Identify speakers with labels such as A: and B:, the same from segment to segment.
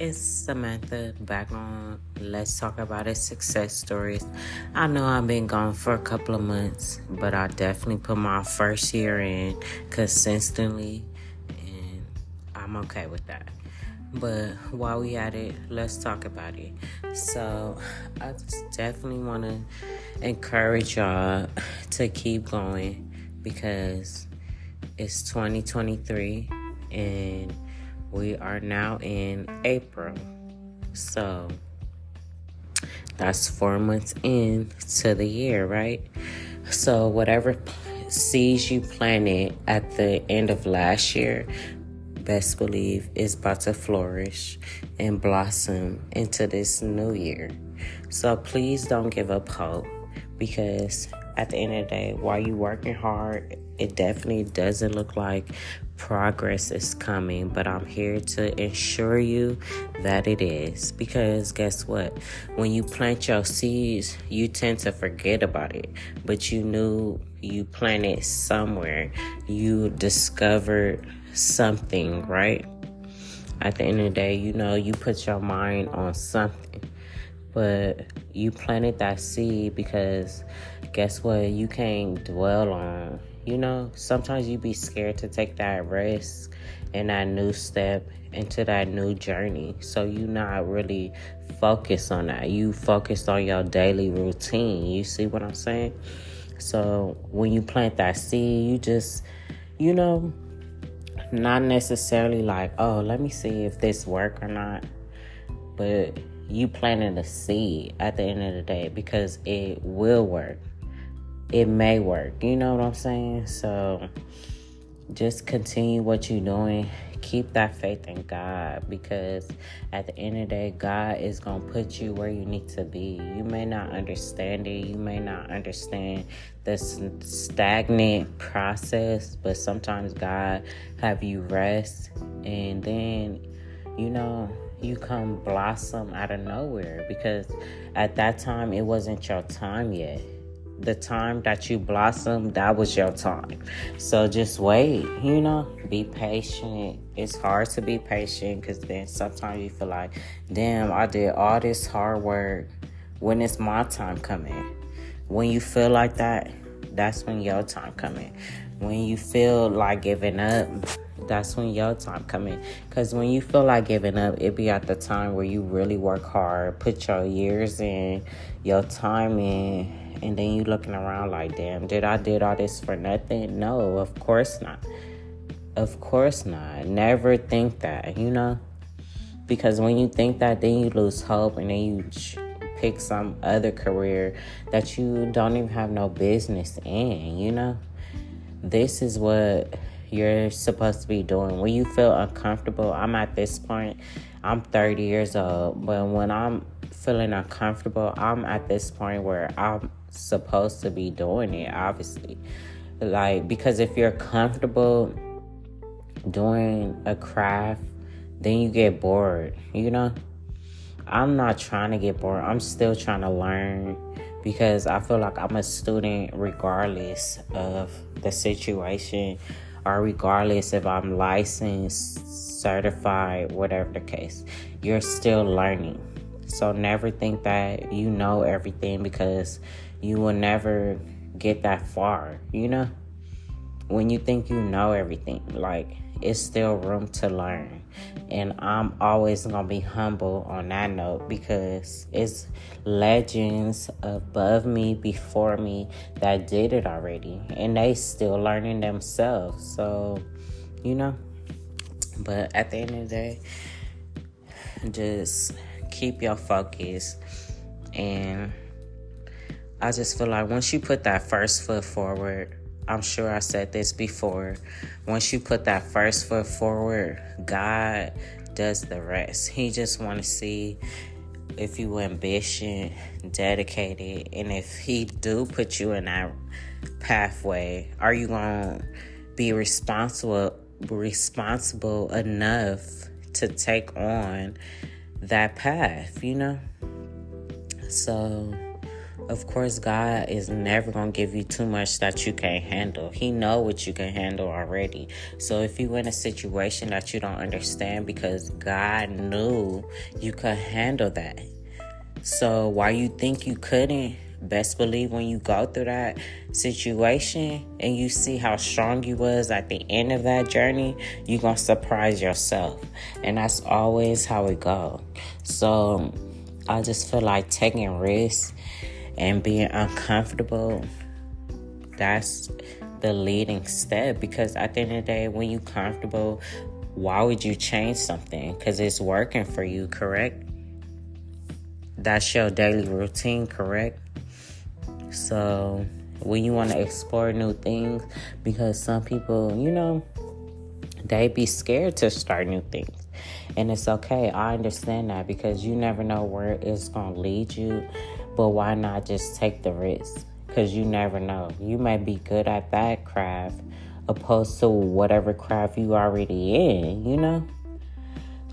A: it's Samantha back on Let's Talk About It Success Stories. I know I've been gone for a couple of months, but I definitely put my first year in consistently, and I'm okay with that. But while we at it, let's talk about it. So I just definitely want to encourage y'all to keep going because it's 2023 and we are now in April. So that's 4 months into the year, right? So whatever seeds you planted at the end of last year, best believe is about to flourish and blossom into this new year. So please don't give up hope, because at the end of the day, while you working hard, it definitely doesn't look like progress is coming, but I'm here to ensure you that it is. Because guess what? When you plant your seeds, you tend to forget about it, but you knew you planted somewhere. You discovered something, right? At the end of the day, you put your mind on something, but you planted that seed because guess what? You can't dwell on, sometimes you be scared to take that risk and that new step into that new journey. So you not really focused on that. You focused on your daily routine. You see what I'm saying? So when you plant that seed, you just, not necessarily like, oh, let me see if this work or not, but you planted a seed at the end of the day because it will work. It may work. You know what I'm saying? So just continue what you're doing. Keep that faith in God, because at the end of the day, God is going to put you where you need to be. You may not understand it. You may not understand the stagnant process, but sometimes God have you rest, and then, you come blossom out of nowhere, because at that time, it wasn't your time yet. The time that you blossomed, that was your time. So just wait, be patient. It's hard to be patient because then sometimes you feel like, damn, I did all this hard work. When is my time coming? When you feel like that, that's when your time coming. When you feel like giving up, that's when your time coming. Because when you feel like giving up, it be at the time where you really work hard, put your years in, your time in, and then you looking around like, damn, did all this for nothing? No, of course not. Of course not. Never think that, because when you think that, then you lose hope, and then you pick some other career that you don't even have no business in, This is what you're supposed to be doing. When you feel uncomfortable, I'm at this point, I'm 30 years old, but when I'm feeling uncomfortable, I'm at this point where I'm supposed to be doing it, obviously. Because if you're comfortable doing a craft, then you get bored, I'm not trying to get bored. I'm still trying to learn, because I feel like I'm a student regardless of the situation, or regardless if I'm licensed, certified, whatever the case. You're still learning. So never think that you know everything, because you will never get that far, When you think you know everything, it's still room to learn. And I'm always going to be humble on that note, because it's legends above me, before me, that did it already. And they still learning themselves. So, But at the end of the day, just keep your focus. And I just feel like once you put that first foot forward, I'm sure I said this before, once you put that first foot forward, God does the rest. He just want to see if you ambitious, dedicated, and if he do put you in that pathway, are you going to be responsible enough to take on that path, So Of course, God is never going to give you too much that you can't handle. He know what you can handle already. So if you in a situation that you don't understand, because God knew you could handle that. So why you think you couldn't, best believe when you go through that situation and you see how strong you was at the end of that journey, you're going to surprise yourself. And that's always how it goes. So I just feel like taking risks and being uncomfortable, that's the leading step. Because at the end of the day, when you're comfortable, why would you change something? Because it's working for you, correct? That's your daily routine, correct? So when you want to explore new things, because some people, they be scared to start new things. And it's okay. I understand that, because you never know where it's going to lead you. But why not just take the risk? Because you never know. You may be good at that craft opposed to whatever craft you already in,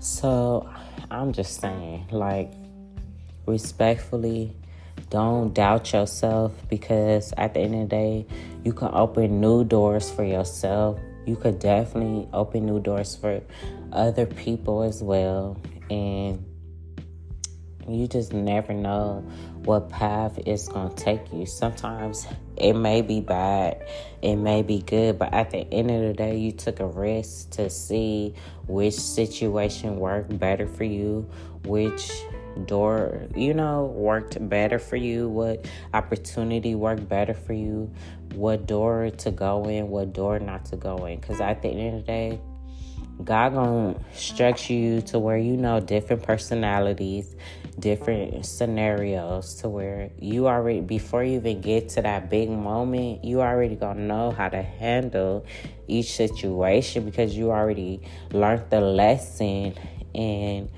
A: So I'm just saying, respectfully, don't doubt yourself, because at the end of the day, you can open new doors for yourself. You could definitely open new doors for other people as well. And you just never know what path it's going to take you. Sometimes it may be bad, it may be good, but at the end of the day, you took a risk to see which situation worked better for you, which door, worked better for you, what opportunity worked better for you, what door to go in, what door not to go in. Because at the end of the day, God gonna structure you to where different personalities, different scenarios, to where you already, before you even get to that big moment, you already gonna know how to handle each situation, because you already learned the lesson and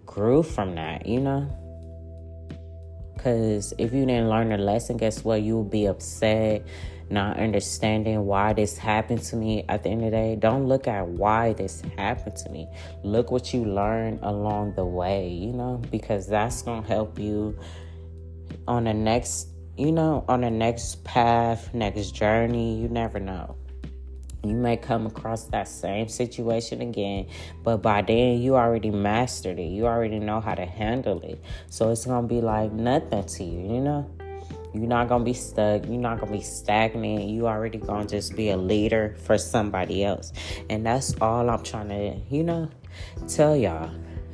A: grew from that, Because if you didn't learn the lesson, guess what? You will be upset, not understanding why this happened to me. At the end of the day, don't look at why this happened to me. Look what you learned along the way, because that's going to help you on the next, on the next path, next journey. You never know. You may come across that same situation again, but by then you already mastered it. You already know how to handle it. So it's going to be like nothing to you, You're not going to be stuck. You're not going to be stagnant. You already going to just be a leader for somebody else. And that's all I'm trying to, tell y'all.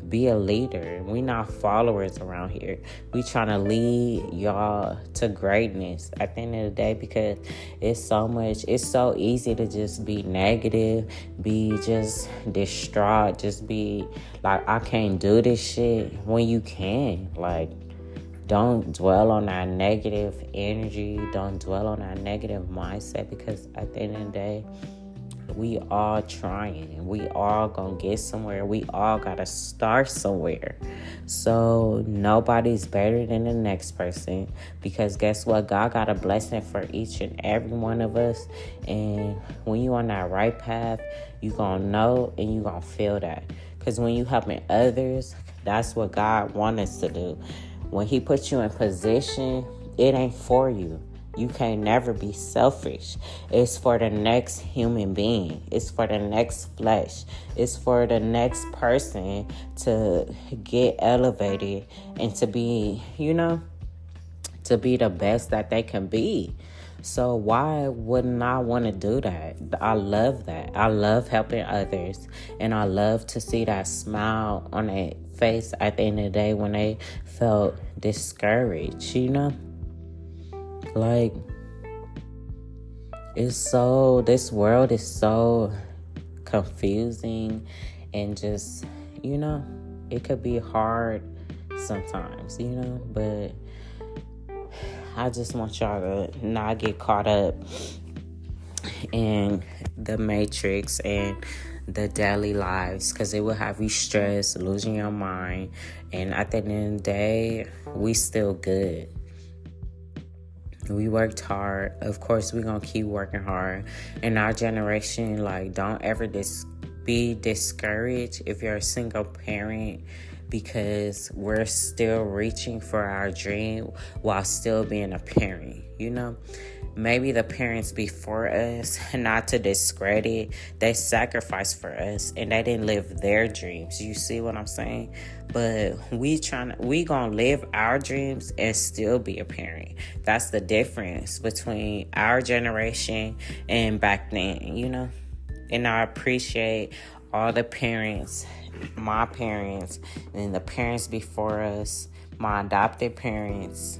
A: Be a leader. We not followers around here. We trying to lead y'all to greatness at the end of the day, because it's so easy to just be negative, be just distraught, just be like, I can't do this shit, when you can. Don't dwell on that negative energy. Don't dwell on that negative mindset, because at the end of the day, we all trying. We all gonna get somewhere. We all gotta start somewhere. So nobody's better than the next person, because guess what? God got a blessing for each and every one of us. And when you on that right path, you gonna know and you gonna feel that. Because when you helping others, that's what God wants us to do. When he puts you in position, it ain't for you. You can't never be selfish. It's for the next human being. It's for the next flesh. It's for the next person to get elevated and to be, to be the best that they can be. So why wouldn't I want to do that? I love that. I love helping others. And I love to see that smile on their face at the end of the day when they felt discouraged, this world is so confusing, and just, it could be hard sometimes, but I just want y'all to not get caught up in the matrix and the daily lives, because it will have you stressed, losing your mind, and at the end of the day, we still good. We worked hard. Of course, we're going to keep working hard. In our generation, don't ever be discouraged if you're a single parent, because we're still reaching for our dream while still being a parent, you know? Maybe the parents before us, not to discredit, they sacrificed for us and they didn't live their dreams. You see what I'm saying? But we gonna live our dreams and still be a parent. That's the difference between our generation and back then, you know? And I appreciate all the parents, my parents, and the parents before us, my adopted parents,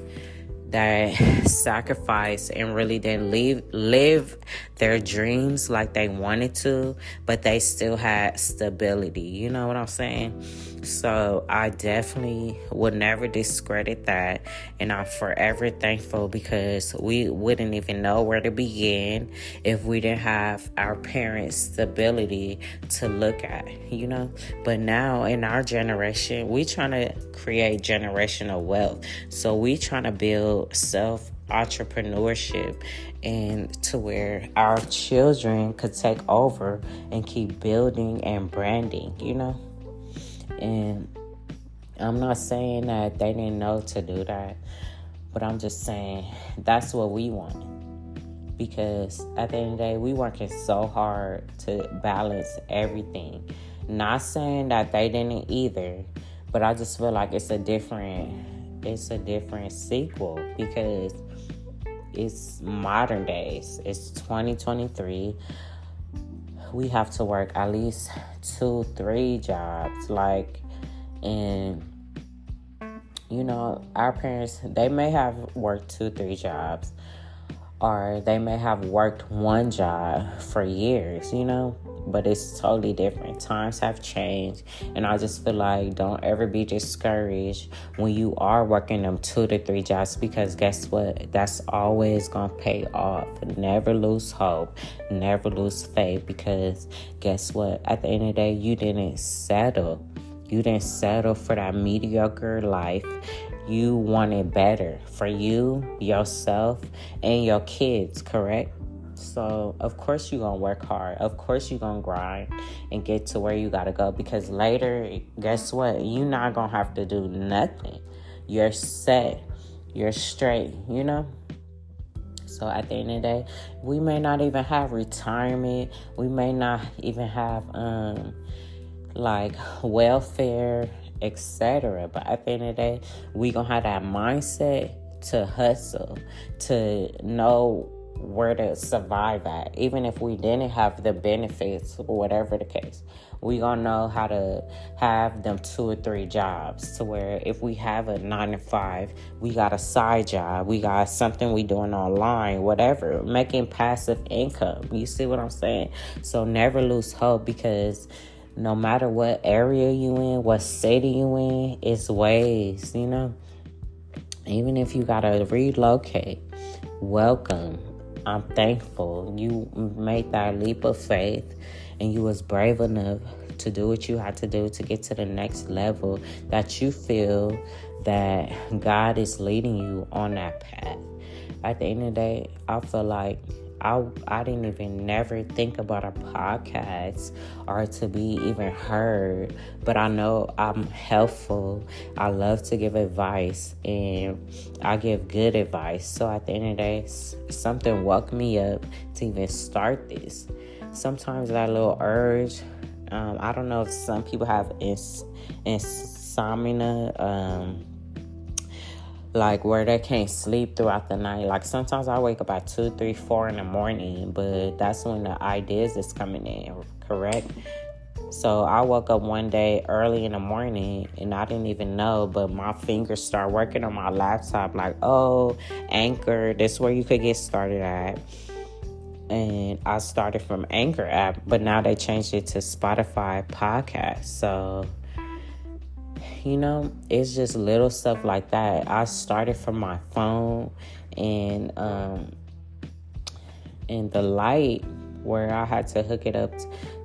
A: that sacrificed and really didn't live their dreams like they wanted to, but they still had stability. You know what I'm saying? So I definitely would never discredit that, and I'm forever thankful because we wouldn't even know where to begin if we didn't have our parents' stability to look at, you know? But now in our generation, we trying to create generational wealth. So we trying to build self-entrepreneurship and to where our children could take over and keep building and branding, you know? And I'm not saying that they didn't know to do that, but I'm just saying that's what we want. Because at the end of the day, we working so hard to balance everything. Not saying that they didn't either, but I just feel like it's a different sequel because it's modern days. It's 2023. We have to work at least 2-3 jobs, and you know, our parents, they may have worked 2-3 jobs, or they may have worked one job for years, you know, but it's totally different. Times have changed, and I just feel like don't ever be discouraged when you are working them 2 to 3 jobs, because guess what? That's always gonna pay off. Never lose hope, never lose faith, because guess what? At the end of the day, you didn't settle. You didn't settle for that mediocre life. You wanted better for you, yourself, and your kids, correct? So, of course, you're going to work hard. Of course, you're going to grind and get to where you got to go. Because later, guess what? You're not going to have to do nothing. You're set. You're straight, you know? So, at the end of the day, we may not even have retirement. We may not even have, welfare, etc. But at the end of the day, we going to have that mindset to hustle, to know where to survive at. Even if we didn't have the benefits or whatever the case, we gonna know how to have them 2 or 3 jobs, to where if we have a 9 to 5, we got a side job, we got something we doing online, whatever, making passive income. You see what I'm saying? So never lose hope, because no matter what area you in, what city you in, it's ways, you know? Even if you gotta relocate, welcome. I'm thankful you made that leap of faith and you was brave enough to do what you had to do to get to the next level that you feel that God is leading you on that path. At the end of the day, I feel like I didn't even never think about a podcast or to be even heard, but I know I'm helpful. I love to give advice, and I give good advice. So at the end of the day, something woke me up to even start this. Sometimes that little urge, I don't know if some people have insomnia, where they can't sleep throughout the night. Like sometimes I wake up at 2, 3, 4 in the morning, but that's when the ideas is coming in, correct? So I woke up one day early in the morning and I didn't even know, but my fingers start working on my laptop like, oh, Anchor, this is where you could get started at. And I started from Anchor app, but now they changed it to Spotify podcast. So, you know, it's just little stuff like that. I started from my phone, and the light where I had to hook it up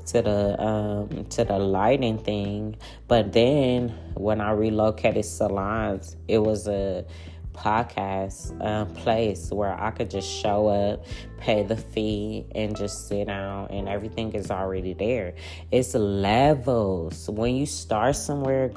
A: to the lighting thing. But then when I relocated salons, it was a podcast place where I could just show up, pay the fee, and just sit down, and everything is already there. It's levels. When you start somewhere,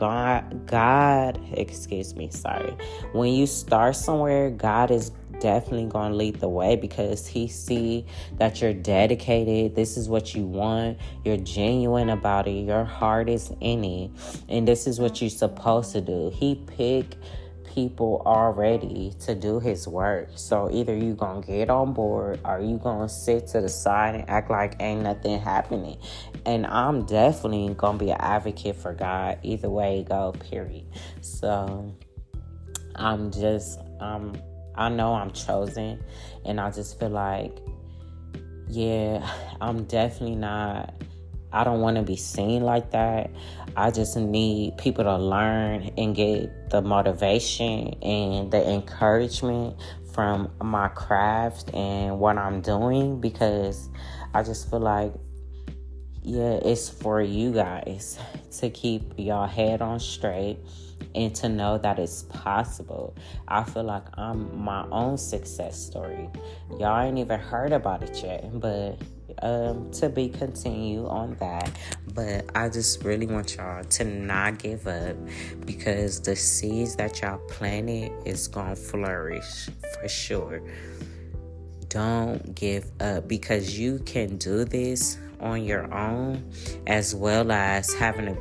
A: when you start somewhere, God is definitely going to lead the way, because he see that you're dedicated. This is what you want. You're genuine about it. Your heart is in it, and this is what you're supposed to do. He picked people already to do his work. So either you gonna get on board, or you gonna sit to the side and act like ain't nothing happening. And I'm definitely gonna be an advocate for God either way it go, period. So I know I'm chosen, and I just feel like, yeah, I'm definitely not, I don't want to be seen like that. I just need people to learn and get the motivation and the encouragement from my craft and what I'm doing, because I just feel like, yeah, it's for you guys to keep your head on straight and to know that it's possible. I feel like I'm my own success story. Y'all ain't even heard about it yet, but to be continued on that. But I just really want y'all to not give up, because the seeds that y'all planted is gonna flourish for sure. Don't give up, because you can do this on your own, as well as having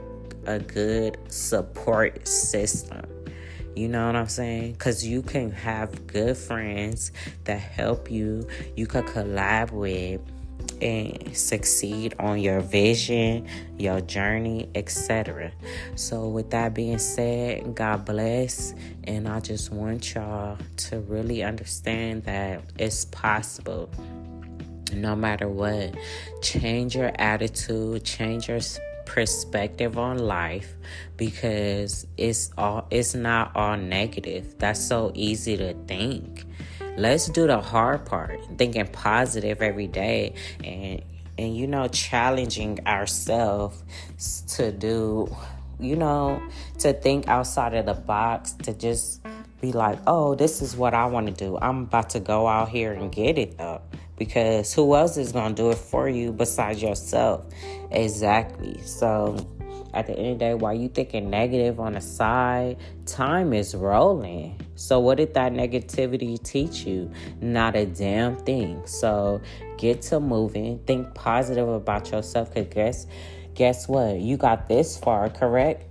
A: a good support system. You know what I'm saying? Because you can have good friends that help you. You could collab with and succeed on your vision, your journey, etc. So with that being said, God bless. And I just want y'all to really understand that it's possible. No matter what, change your attitude, change your perspective on life, because it's not all negative. That's so easy to think. Let's do the hard part, thinking positive every day, and challenging ourselves to do, to think outside of the box, to just be like, oh, this is what I want to do. I'm about to go out here and get it though. Because who else is going to do it for you besides yourself? Exactly. So at the end of the day, while you thinking negative on the side, time is rolling. So what did that negativity teach you? Not a damn thing. So get to moving. Think positive about yourself. Because guess what? You got this far, correct?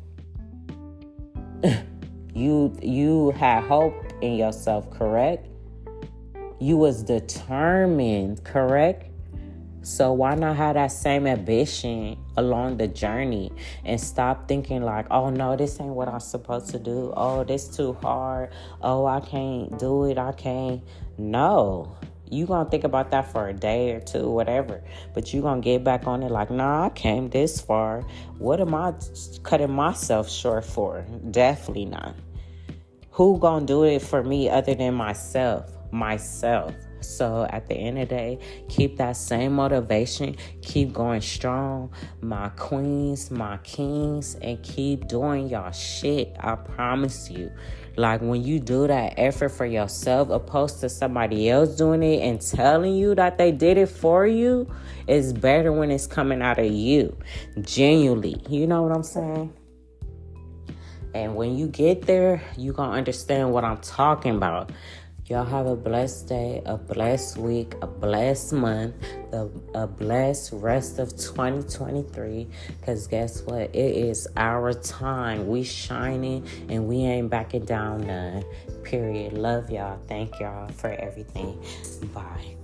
A: You had hope in yourself, correct? You was determined, correct? So why not have that same ambition along the journey and stop thinking like, oh no, this ain't what I'm supposed to do. Oh, this too hard. Oh, I can't do it. I can't. No. You gonna think about that for a day or two, whatever. But you gonna get back on it like, nah, I came this far. What am I cutting myself short for? Definitely not. Who gonna do it for me other than myself? So at the end of the day, keep that same motivation, keep going strong, my queens, my kings, and keep doing y'all shit. I promise you. Like when you do that effort for yourself, opposed to somebody else doing it and telling you that they did it for you, it's better when it's coming out of you. Genuinely. You know what I'm saying? And when you get there, you're going to understand what I'm talking about. Y'all have a blessed day, a blessed week, a blessed month, a blessed rest of 2023. Because guess what? It is our time. We shining and we ain't backing down none. Period. Love y'all. Thank y'all for everything. Bye.